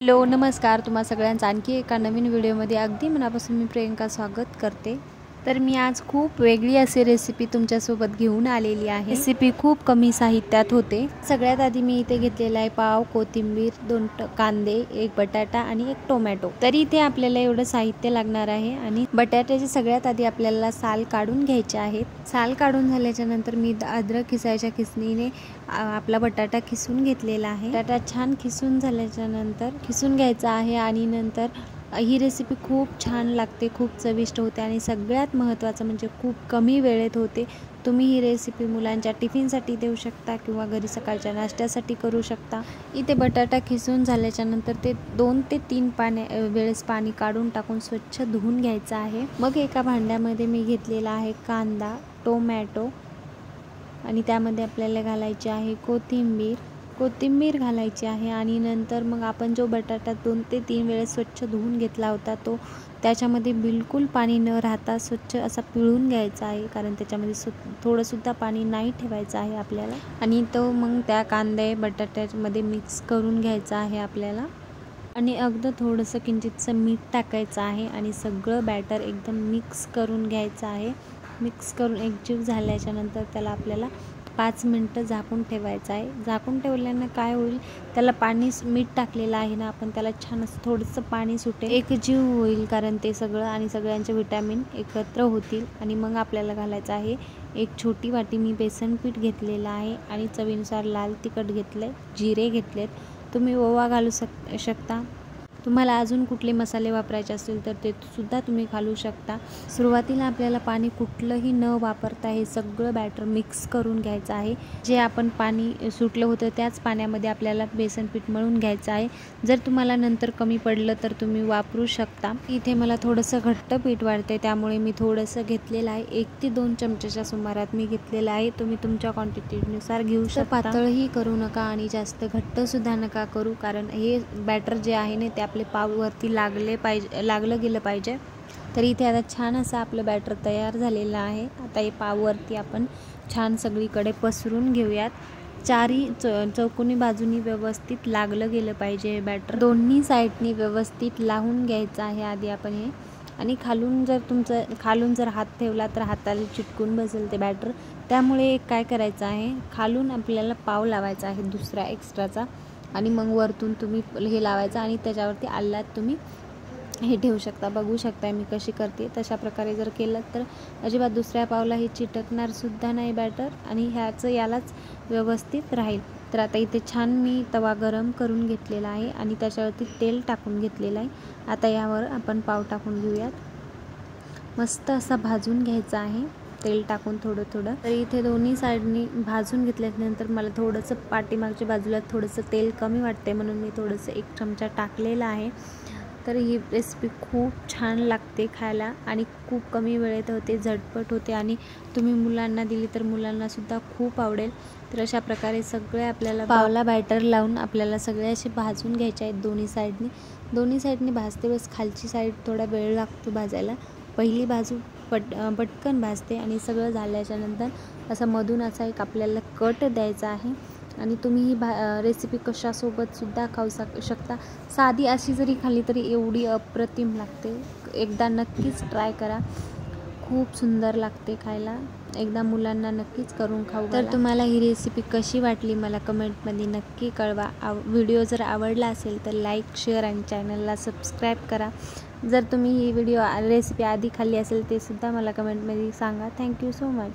Hello नमस्कार, तुम्हा सगळ्यांचं आणखी एका नवीन व्हिडिओमध्ये अगदी मनापासून मी प्रियंका स्वागत करते। तर मी आज खूप वेगळी अशी रेसिपी तुमच्यासोबत घेऊन आलेली आहे। रेसिपी खूप कमी साहित्यात होते। सगळ्यात आधी मी इथे घेतलेला आहे पाव कोथिंबीर, 2 कांदे, 1 बटाटा आणि 1 टोमॅटो। तरी इथे आपल्याला एवढं साहित्य लागणार आहे। आणि बटाट्याची सगळ्यात आधी आपल्याला साल काढून घ्यायचे आहेत। साल काढून झाल्याच्या नंतर मी अद्रक खिसायच्या खिसणीने आपला बटाटा खिसून घेतलेला आहे। बटाटा छान खिसून झाल्याच्या नंतर खिसून घ्यायचा आहे आणि नंतर ही रेसिपी खूप छान लागते, खूप चविष्ट होते आणि सगळ्यात महत्त्वाचं म्हणजे खूप कमी वेळेत होते। तुम्ही ही रेसिपी मुलांच्या टिफिनसाठी देऊ शकता किंवा घरी सकाळच्या नाश्त्यासाठी करू शकता। इथे बटाटा खिसून झाल्याच्या नंतर ते 2 ते 3 वेळेस पाणी काढून टाकून स्वच्छ धुवून घ्यायचं आहे। मग एका भांड्यामध्ये मी घेतलेला आहे कांदा, टोमॅटो आणि त्यामध्ये आपल्याला घालायची आहे कोथिंबीर घालायची आहे आणि नंतर मग आपण जो बटाटा 2 ते 3 वेळेस स्वच्छ धुवून घेतला होता तो त्याच्यामध्ये बिलकुल पाणी न राहता स्वच्छ असा पिळून घ्यायचा आहे, कारण त्याच्यामध्ये थोडंसुद्धा पाणी नाही ठेवायचं आहे आपल्याला। आणि तो मग त्या कांदे बटाट्यामध्ये मिक्स करून घ्यायचा आहे आपल्याला आणि अगदी थोडंसं किंचितसं मीठ टाकायचं आहे आणि सगळं बॅटर एकदम मिक्स करून घ्यायचं आहे। मिक्स करून एकजीव झाल्याच्या नंतर त्याला आपल्याला 5 मिनिटं झाकून ठेवायचं आहे। झाकून ठेवल्यानं काय होईल, त्याला मीठ टाकलेलं आहे ना आपण, त्याला छान असं थोडंसं पाणी सुटेल, एकजीव होईल, कारण ते सगळं आणि सगळ्यांचे विटॅमिन एकत्र होतील। आणि मग आपल्याला घालायचं आहे 1 छोटी वाटी मी बेसन पीठ घेतलेलं आहे आणि चवीनुसार लाल तिखट घेतले, जिरे घेतलेत, तुम्ही ओवा घालू शकता। तुम्हाला अजून कुठले मसाले वापरायचे असतील तर ते सुद्धा तुम्ही घालू शकता। सुरुवातीला आपल्याला पाणी कुठलंही न वापरता हे सगळं बॅटर मिक्स करून घ्यायचं आहे। जे आपण पाणी सुटलं होतं त्याच पाण्यामध्ये आपल्याला बेसन पीठ मळून घ्यायचं आहे। जर तुम्हाला नंतर कमी पडलं तर तुम्ही वापरू शकता। इथे मला थोडंसं घट्ट पीठ वाटते त्यामुळे मी थोडंसं घेतलेलं आहे, 1 ते 2 चमच्याच्या सुमारात मी घेतलेलं आहे। तुम्ही तुमच्या क्वांटिटीनुसार घेऊ शकता। पातळही करू नका आणि जास्त घट्टसुद्धा नका करू, कारण हे बॅटर जे आहे ना ते आपले पाववरती लागलं गेलं पाहिजे। तर इथे आता छान असं आपलं बॅटर तयार झालेलं आहे। आता हे पाववरती आपण छान सगळीकडे पसरून घेऊयात। चारही चौकोनी बाजूनी व्यवस्थित लागलं गेलं पाहिजे हे बॅटर, दोन्ही साईडनी व्यवस्थित लावून घ्यायचं आहे आधी आपण हे। आणि खालून जर हात ठेवला तर हाताला चिटकून बसेल ते बॅटर, त्यामुळे काय करायचं आहे, खालून आपल्याला पाव लावायचा आहे दुसरा एक्स्ट्राचा आणि मग वरतून तुम्ही हे लावायचं आणि त्याच्यावरती आल्लात तुम्ही हे ठेवू शकता। बघू शकता मी कशी करते, तशा प्रकारे जर केलं तर अजिबात दुसऱ्या पावला हे चिटकणार सुद्धा नाही बॅटर आणि यालाच व्यवस्थित राहील। तर आता इथे छान मी तवा गरम करून घेतलेला आहे आणि त्याच्यावरती तेल टाकून घेतलेलं आहे। आता यावर आपण पाव टाकून घेऊयात। मस्त असा भाजून घ्यायचा आहे तेल टाकून थोडं थोडं। तर इथे दोन्ही साईडनी भाजून घेतल्यानंतर मला थोडंसं पाठीमागच्या बाजूला थोडंसं तेल कमी वाटते म्हणून मी थोडंसं 1 चमचा टाकलेलं आहे। तर ही रेसिपी खूप छान लागते खायला आणि खूप कमी वेळेत होते, झटपट होते आणि तुम्ही मुलांना दिली तर मुलांनासुद्धा खूप आवडेल। तर अशा प्रकारे सगळे आपल्याला पावला बॅटर लावून आपल्याला सगळे असे भाजून घ्यायचे आहेत दोन्ही साईडनी भाजते वेळेस खालची साईड थोडा वेळ लागतो भाजायला, पहिली बाजू पटकन भाजते आणि सगळं झाल्याच्या नंतर असं मधून असा एक आपल्याला कट द्यायचा आहे। आणि तुम्ही ही रेसिपी कशासोबत सुद्धा खाऊ शकता, साधी अशी जरी खाल्ली तरी एवढी अप्रतिम लागते। एकदा नक्कीच ट्राय करा, खूप सुंदर लागते खायला, एकदा मुलांना नक्कीच करून खाऊ घाला। तर तुम्हाला ही रेसिपी कशी वाटली मला कमेंटमध्ये नक्की कळवा। व्हिडिओ जर आवडला असेल तर लाईक, शेअर आणि चॅनलला सबस्क्राईब करा। जर तुम्ही ही रेसिपी आधी खाल्ली असेल ते सुद्धा मला कमेंटमध्ये सांगा। Thank you so much.